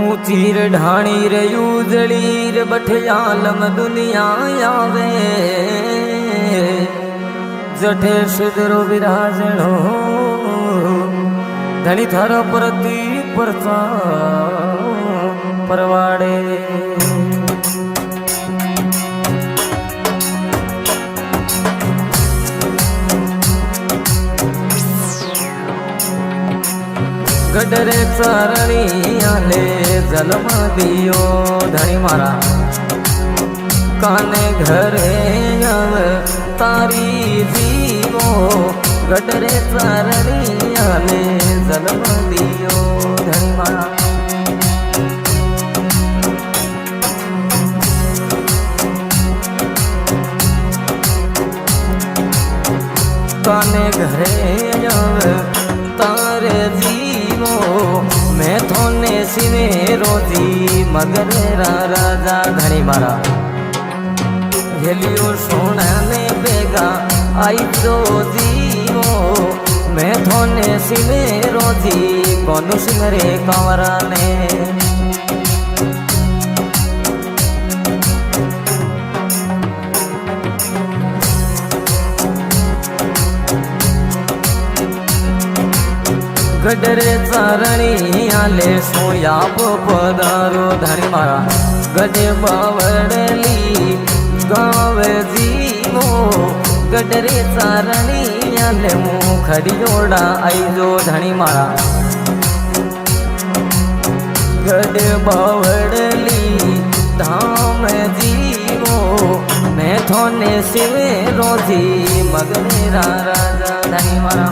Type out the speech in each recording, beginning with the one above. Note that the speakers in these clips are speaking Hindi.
ऊंची रे ढाणी रे उजड़ी रे बठे आलम दुनिया आवे जठे सिदरो विराजणो धनी थारा प्रति परचा परवाड़े गडरे चरणी आले जन्म दियो धनी मारा काने घरे आव तारी जीवो गडरे चरणी आले जन्म दियो धनी मारा काने घरे आव तारे जीवो मैं थोने सिने रोजी मगरेरा राजा धनी मारा हेलियो सोना ने बेगा आई तो जीवो मैं थोने सिने रोजी कोनु सिंगरे कंवरा ने गडरे चारणी आले सोया पदारो धनी मारा गडे बावड़ली गाव जीवो गडरे चारणी आले मुखड़ियोड़ा आई जो धनी मारा गडे बावड़ली धाम जीवो मैं थोने सिवे रोजी मगनेरा राजा धनी मारा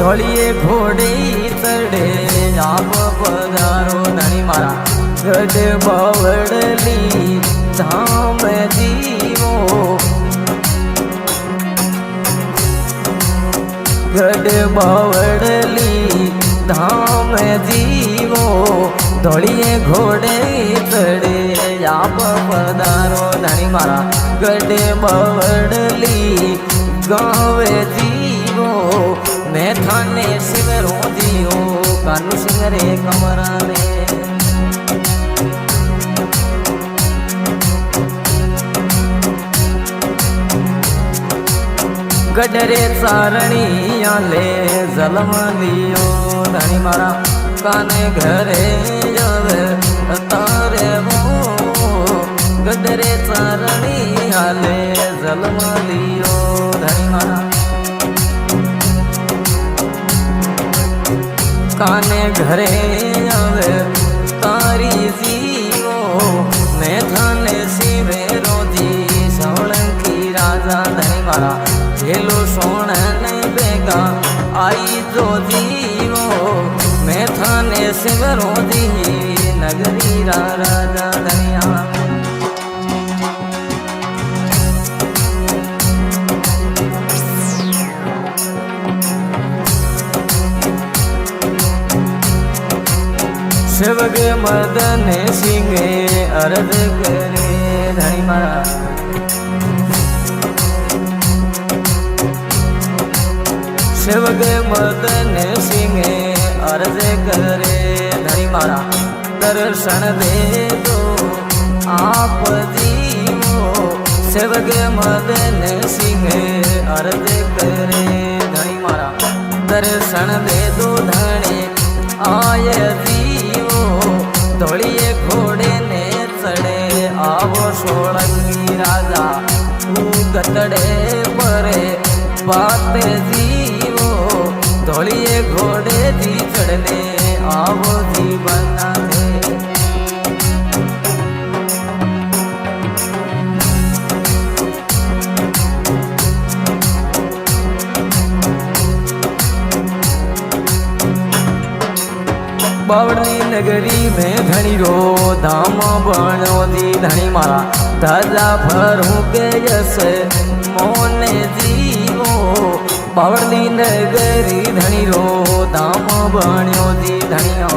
धोलिए घोड़े चढ़े आप पधारो धनी मारा गड बावड़ली धाम जीवो गड बावड़ली धाम जीवो धोलिए घोड़े चढ़े आप पधारो धनी मारा गड बावड़ली गाँव जीवो मैं थाने सिवरो दियो कानू सिंगरे कमरा ने गडरे चारणी आले जलम लियो धनी मारा काने घरे जावे तारे वो गडरे चारणी आले जलम लियो धनी मारा काने घरे आवे तारी जीवो मैं थाने सिवे रोजी सोलंकी राजा धनी मारा हेलो सोनन बेगा आई जो जीवो मैं थाने सिवे रोजी नगरी राजा धनिया शिवग मदन सिंह अर्ज करे धनी मारा शिवग मदन सिंह अर्ज करे धनी मारा दर्शन दे दो आप जीवो शिवग मदन सिंह अर्ज करे धनी मारा दर्शन दे दो धने आय जीवो धोलिए घोड़े ने चढ़े आवो सोलंकी राजा तू गतड़े परे बात जीवो धोलिए घोड़े जी चढ़ने आवो जीवन दे बावड़नी नगरी में धनी रो धाम बनो दी धनी मारा धजा भरू के यस मोने जीवो बावड़नी नगरी धनी रो धाम बण्यो जी धनियो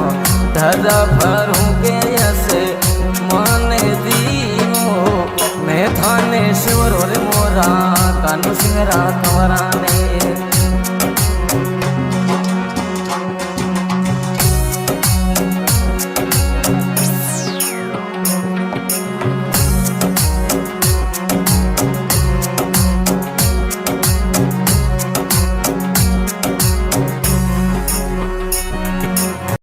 धजा फरूं के यसे माने दीवो मैं थाने शिवरो रे मोरा कानू सिंह राखो